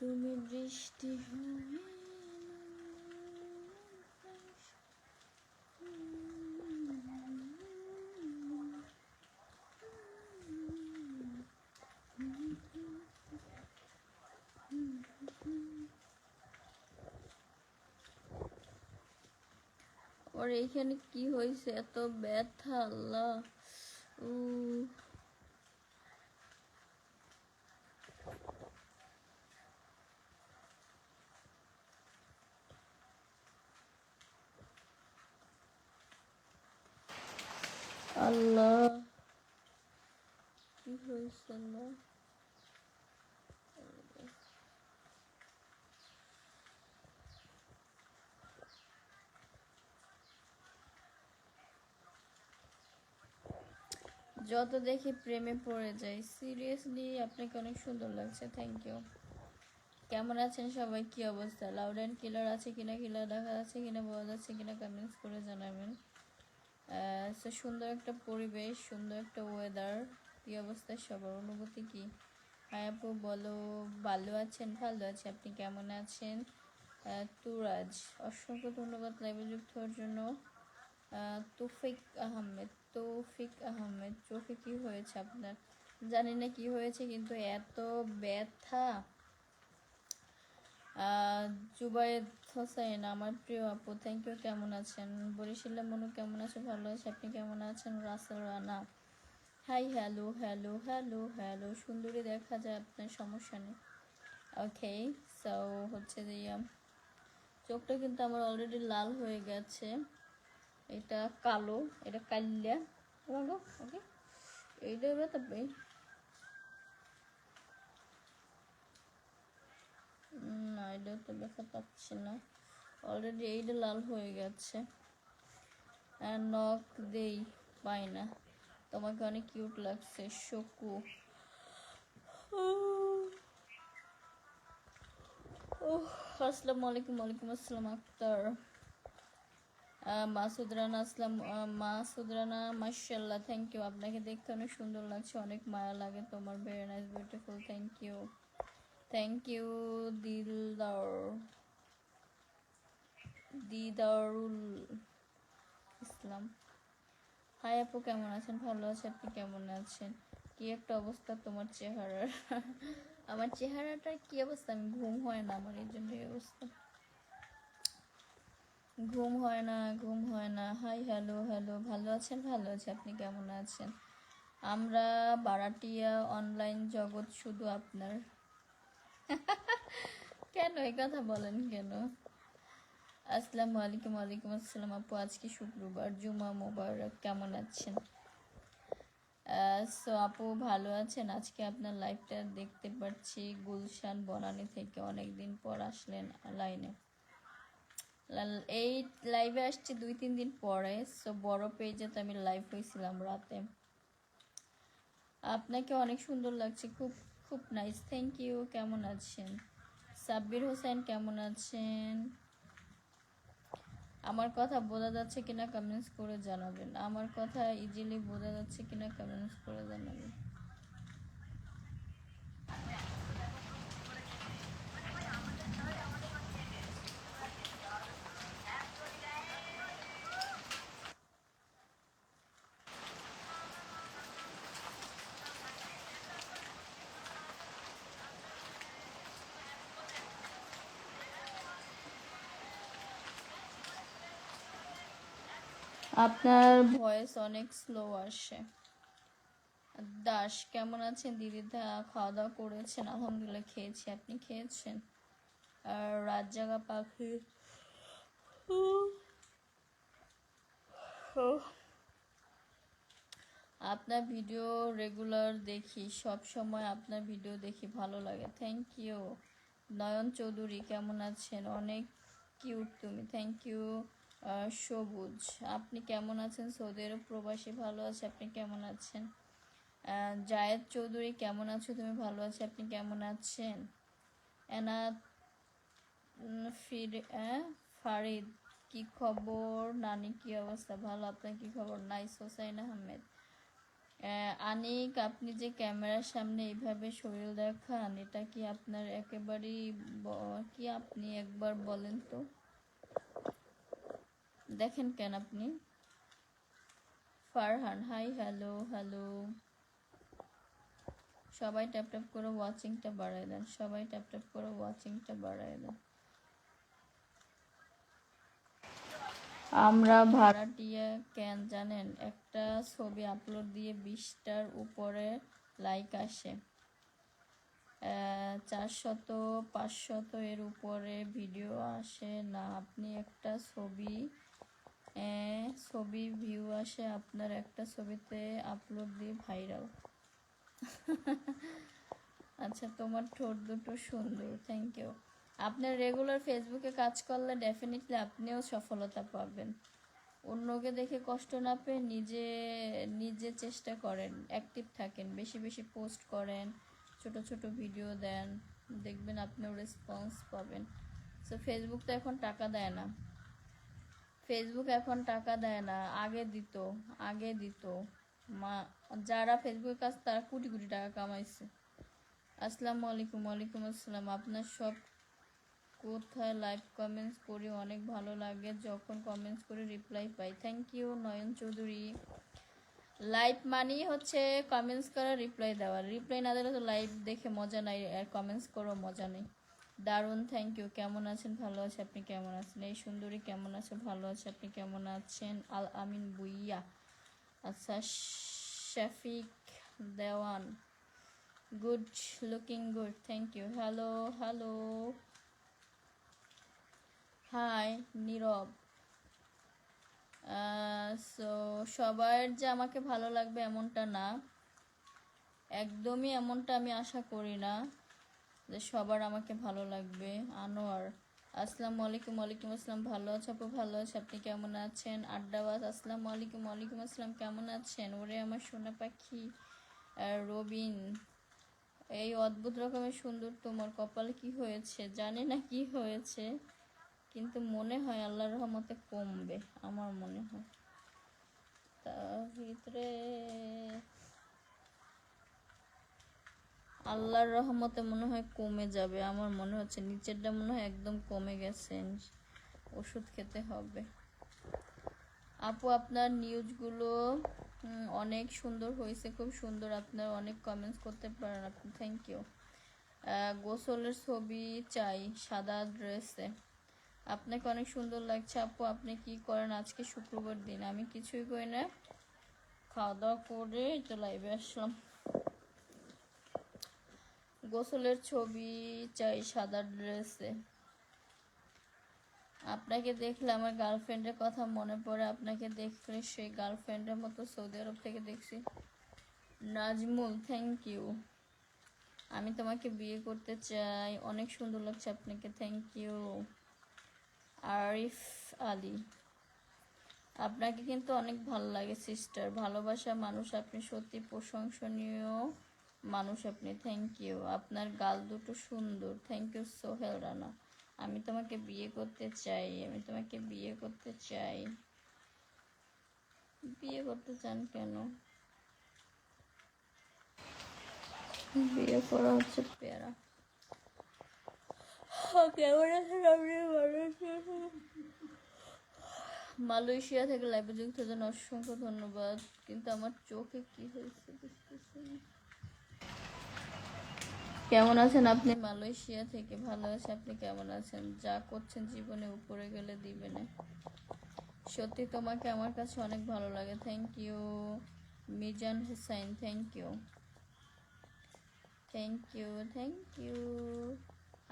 তুমি বৃষ্টি হয়ে ওর এইখানে কি হয়েছে এত ব্যথা আল্লাহ আল্লাহ কি হয়েছে না যত দেখি প্রেমে পড়ে যাই সিরিয়াসলি আপনাকে অনেক সুন্দর লাগছে থ্যাংক ইউ কেমন আছেন সবাই কি অবস্থা লাউড অ্যান্ড কিলার আছে কিনা কিলার দেখা যাচ্ছে কিনা পাওয়া যাচ্ছে কিনা কমেন্টস করে জানাবেন সো সুন্দর একটা পরিবেশ সুন্দর একটা ওয়েদার কি অবস্থা সবার অনুভূতি কি হ্যাঁ আপু বলো ভালো আছেন ভালো আছে আপনি কেমন আছেন তুরাজ অসংখ্য ধন্যবাদ লাইভে যুক্ত হওয়ার জন্য তৌফিক আহমেদ চোখে কি হয়েছে আপনার জানি না কি হয়েছে কিন্তু এত ব্যথা জুবায়েদ হোসেন আমার প্রিয় আপু থ্যাংক ইউ কেমন আছেন বরিশালে মনু কেমন আছে ভালো আছে আপনি কেমন আছেন Rasel Rana hi hello hello hello hello সুন্দরী দেখা যায় আপনার সমস্যা নেই ওকে সো হচ্ছে যে চোখটা কিন্তু আমার অলরেডি লাল হয়ে গেছে এটা কালো এটা কাল্যা ওকে এইটা ব্যথা পাই না এটা তো ব্যথা পাচ্ছি না অলরেডি এইটা লাল হয়ে গেছে নখ দেই পাই না তোমাকে অনেক কিউট লাগছে শকু আসসালামু আলাইকুম ওয়ালাইকুম আসসালাম আক্তার মাসুদ রানা আসলাম মাসুদ রানা মাশাআল্লাহ থ্যাংক ইউ আপনাকে দেখতে অনেক সুন্দর লাগছে অনেক মায়া লাগে তোমার very nice beautiful thank you Didarul Islam hi আপু কেমন আছেন ভালো আছে আপনি কেমন আছেন কি একটা অবস্থা তোমার চেহারার আমার চেহারাটার কি অবস্থা আমি ঘুম হয় না আমার এই জন্য এই অবস্থা ঘুম হয় না হাই হ্যালো হ্যালো ভালো আছেন ভালো আছে আপনি কেমন আছেন আমরা বারাটিয়া অনলাইন জগৎ শুধু আপনার কেন এই কথা বলেন কেন আসসালামু আলাইকুম ওয়ালাইকুম আসসালাম আপু আজকে শুক্রবার জুমা মোবারক কেমন আছেন সো আপু ভালো আছেন আজকে আপনার লাইভটা দেখতে পাচ্ছি গুলশান বনানী থেকে অনেকদিন পর আসলেন লাইনে এই লাইভে আসছি 2-3 দিন পরে সো বড় পেজে তো আমি লাইভ হয়েছিলাম রাতে আপনাকে অনেক সুন্দর লাগছে খুব খুব নাইস থ্যাংক ইউ কেমন আছেন সাব্বির হোসেন কেমন আছেন আমার কথা বোঝা যাচ্ছে কিনা কমেন্টস করে জানাবেন আমার কথা ইজিলি বোঝা যাচ্ছে কিনা কমেন্টস করে জানাবেন আপনার ভয়েস অনেক স্লো আসে দাস কেমন আছেন দিদিদা খাওয়া দাওয়া করেছেন আলহামদুলিল্লাহ খেয়েছি আপনি খেয়েছেন আর রাত জাগা পাখি আপনার ভিডিও রেগুলার দেখি সব সময় আপনার ভিডিও দেখি ভালো লাগে থ্যাংক ইউ নয়ন চৌধুরী কেমন আছেন অনেক কিউট তুমি থ্যাংক ইউ সবুজ আপনি কেমন আছেন সৌদি আরব প্রবাসী ভালো আছে আপনি কেমন আছেন জায়েদ চৌধুরী কেমন আছো তুমি ভালো আছো আপনি কেমন আছেন এনাথ ফারিদ কি খবর নানি কি অবস্থা ভালো আপনার কি খবর নাইস হোসাইন আহমেদ আনিক, আপনি যে ক্যামেরার সামনে এইভাবে শরীর দেখান, এটা কি আপনার একেবারেই কি আপনি একবার বলেন তো, দেখেন কেন আপনি? Farhan, hi, hello hello. সবাই ট্যাপ ট্যাপ করে ওয়াচিংটা বাড়ায় দেন, সবাই ট্যাপ ট্যাপ করে ওয়াচিংটা বাড়ায় দেন। আমরা ভাড়াটিয়া কেন জানেন? একটা ছবি আপলোড দিয়ে 20টার উপরে লাইক আসে, 400 500 এর উপরে ভিডিও আসে না। আপনি একটা ছবি ভিউ আসে আপনার একটা ছবিতে আপলোড দিয়ে ভাইরাল। আচ্ছা, তোমার ঠোঁট দুটো সুন্দর, থ্যাংক ইউ। আপনার রেগুলার ফেসবুকে কাজ করলে ডেফিনেটলি আপনিও সফলতা পাবেন। অন্যকে দেখে কষ্ট না পেয়ে নিজে নিজে চেষ্টা করেন, অ্যাক্টিভ থাকেন, বেশি বেশি পোস্ট করেন, ছোট ছোট ভিডিও দেন, দেখবেন আপনিও রেসপন্স পাবেন। সো ফেসবুক তো এখন টাকা দেয় না, ফেসবুক এখন টাকা দেয় না, আগে দিত মা। যারা ফেসবুকের কাজ তারা কোটি কোটি টাকা কামাইছে। আসসালামু আলাইকুম। ওয়ালাইকুম আসসালাম। আপনার সব কোথায় লাইভ কমেন্টস করি, অনেক ভালো লাগে যখন কমেন্টস করে রিপ্লাই পাই, thank you Nayan Chowdhury. Live মানেই হচ্ছে কমেন্টস করা, রিপ্লাই দেওয়া, রিপ্লাই না দিলে তো লাইভ দেখে মজা নাই, আর কমেন্টস করেও মজা নেই। দারুণ, থ্যাংক ইউ। কেমন আছেন? ভালো আছে, আপনি কেমন আছেন? এই সুন্দরী কেমন আছে? ভালো আছে, আপনি কেমন আছেন? আল আমিন বুইয়া, আচ্ছা। Shafiq Dewan, good looking good, thank you. Hello hello, hi Nirob. So সবার যে আমাকে ভালো লাগবে এমনটা না, একদমই এমনটা আমি আশা করি না যে সবার আমাকে ভালো লাগবে। আনোয়ার, আসসালামু আলাইকুম। ওয়ালাইকুম আসসালাম। ভালো আছে আপু? ভালো আছে, আপনি কেমন আছেন? আড্ডাবাজ, আসসালামু আলাইকুম। ওয়ালাইকুম আসসালাম, কেমন আছেন? ওরে আমার সোনা পাখি। রবিন, এই অদ্ভুত রকমের সুন্দর, তোমার কপালে কি হয়েছে জানি না কি হয়েছে, কিন্তু মনে হয় আল্লাহর রহমতে কমবে, আমার মনে হয়। তার ভিতরে আল্লাহর রহমতে মনে হয় কমে যাবে, আমার মনে হচ্ছে নিচেরটা মনে হয় একদম কমে গেছে, ওষুধ খেতে হবে। আপু আপনার নিউজগুলো অনেক সুন্দর হয়েছে, খুব সুন্দর, আপনার অনেক কমেন্টস করতে পারেন আপনি, থ্যাংক ইউ। গোসলের ছবি চাই সাদা ড্রেসে, আপনাকে অনেক সুন্দর লাগছে আপু। আপনি কি করেন আজকে শুক্রবার দিন? আমি কিছুই করি না, খাওয়া দাওয়া করে তো লাইভে আসলাম। গোসলের ছবি চাই সাদা ড্রেসে, আপনাকে দেখলে আমার গার্লফ্রেন্ডের কথা মনে পড়ে, আপনাকে দেখলে সেই গার্লফ্রেন্ডের মতো সৌদি আরব থেকে দেখছি। Nazmul, thank you. আমি তোমাকে বিয়ে করতে চাই, অনেক সুন্দর লাগছে আপনাকে, থ্যাংক ইউ। আরিফ আলী, আপনাকে কিন্তু অনেক ভালো লাগে সিস্টার, ভালোবাসা মানুষ আপনি, সত্যি প্রশংসনীয় মানুষ আপনি, থ্যাংক ইউ। আপনার গাল দুটো সুন্দর, থ্যাংক ইউ। সোহেল রানা, আমি তোমাকে বিয়ে করতে চাই, আমি তোমাকে বিয়ে করতে চাই। বিয়ে করতে চান কেন? বিয়ে করা হচ্ছে প্যারা। কেমন আছেন আপনি? মালয়েশিয়া থেকে লাইভে যুক্ত হওয়ার জন্য অসংখ্য ধন্যবাদ, কিন্তু আমার চোখে কি হয়েছে বুঝতেছি না। কেমন আছেন আপনি? মালয়েশিয়া থেকে। ভালো আছে, আপনি কেমন আছেন? যা করছেন জীবনে উপরে গেলে দিবে না, সত্যি তোমাকে আমার কাছে অনেক ভালো লাগে, thank you. Mizan Hussain, thank you, thank you, thank you.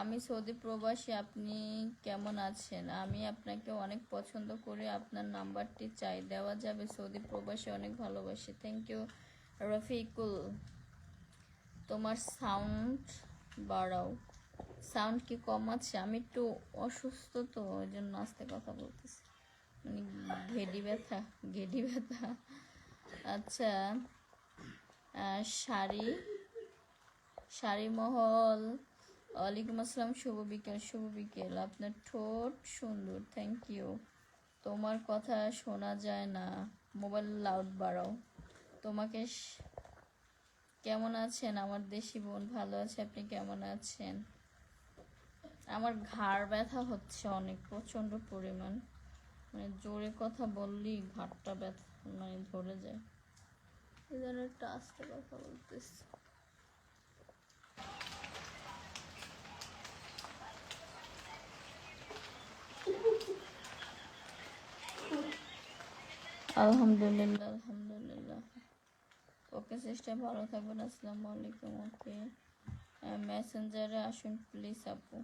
আমি সৌদি প্রবাসী, আপনি কেমন আছেন? আমি আপনাকে অনেক পছন্দ করি, আপনার নাম্বারটি চাই, দেওয়া যাবে? সৌদি প্রবাসী, অনেক ভালোবাসি, থ্যাংক ইউ। রফিকুল, তোমার সাউন্ড বাড়াও। সাউন্ড কি কম আছে? আমি একটু অসুস্থ তো, ওই জন্য আস্তে কথা বলতেছি, মানে ঘেডি ব্যথা। আচ্ছা, শাড়ি মহল, ওয়ালাইকুম আসসালাম, শুভ বিকেল, শুভ বিকেল। আপনার ঠোঁট সুন্দর, থ্যাংক ইউ। তোমার কথা শোনা যায় না, মোবাইল লাউড বাড়াও। তোমাকে কেমন আছেন আমার দেশি বোন? ভালো আছে, আপনি কেমন আছেন? আমার ঘাড় ব্যথা হচ্ছে অনেক, প্রচন্ড পরিমাণ, মানে জোরে কথা বললেই ঘাড়টা ব্যথা মানে ধরে যায়। এই জন্য একটা আস্তে কথা বলতেছি। আলহামদুলিল্লাহ আলহামদুলিল্লাহ। ওকে সিস্টার, ভালো থাকবেন। আসসালামু আলাইকুম। ওকে, মেসেঞ্জারে আসুন প্লিজ আপু।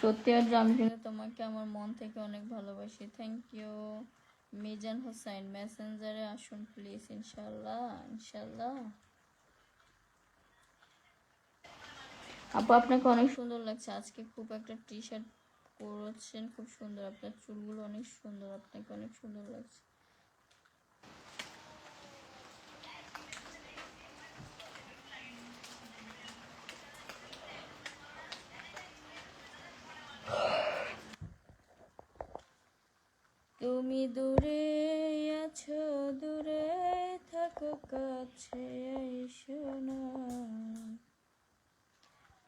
সত্যি আর আমি কিন্তু তোমাকে আমার মন থেকে অনেক ভালোবাসি। Thank you Mizan Hossain. মেসেঞ্জারে আসুন প্লিজ, ইনশাল্লাহ ইনশাল্লাহ। আপু আপনাকে অনেক সুন্দর লাগছে আজকে, খুব একটা টি শার্ট পরেছেন, খুব সুন্দর, আপনার চুলগুলো অনেক সুন্দর, আপনাকে অনেক সুন্দর লাগছে। তুমি দূরে আছো, দূরে থাকো, কাছে এসো না।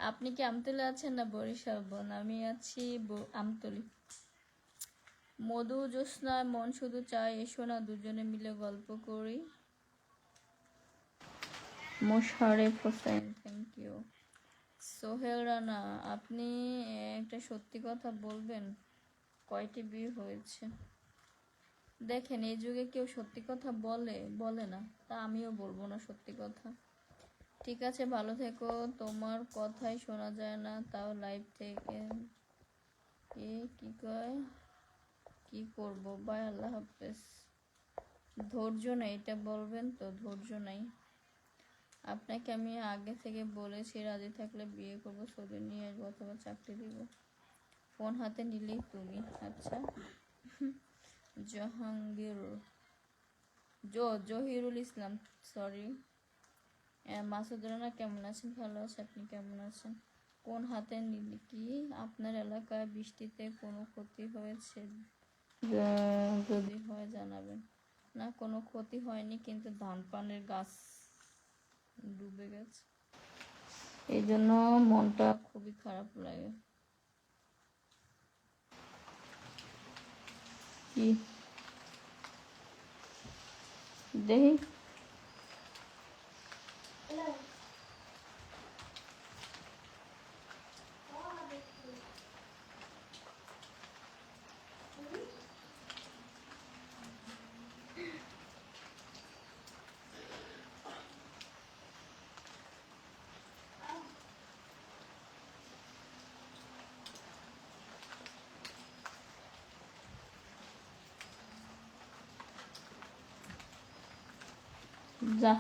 আপনি কি আমতলী আছেন না বরিশাল বোন? আমি আছি আমতলী। মধু জ্যোৎস্নায় মন শুধু চায়, এসো না দুজনে মিলে গল্প করি। Mosharef Hossain, thank you. সোহেল রানা, আপনি একটা সত্যি কথা বলবেন, কয়টি বিয়ে হয়েছে? দেখেন, এই যুগে কেউ সত্যি কথা বলে না, তা আমিও বলবো না সত্যি কথা। ঠিক আছে, ভালো থেকো। তোমার কথাই শোনা যায় না, তাও লাইভ থেকে কি কয়, কি করব বাই, আল্লাহ হাফেজ। ধৈর্য নেই, এটা বলবেন তো, ধৈর্য নাই। আপনাকে আমি আগে থেকে বলেছি, রাজি থাকলে বিয়ে করব, সৌদি নিয়ে আসবো অথবা চাকরি দিব। ফোন হাতে নিলেই তুমি। আচ্ছা, জাহাঙ্গীর জহিরুল ইসলাম, সরি। মাসুদ রানা, কেমন আছেন? ভালো আছে, আপনি কেমন আছেন? কোন হাতে নিলে কি আপনার এলাকায় বৃষ্টিতে কোনো ক্ষতি হয়েছে? যদি হয় জানাবেন। না, কোনো ক্ষতি হয়নি, কিন্তু ধান পানের গাছ ডুবে গেছে, এই জন্য মনটা খুবই খারাপ লাগে। কি দেখি, যা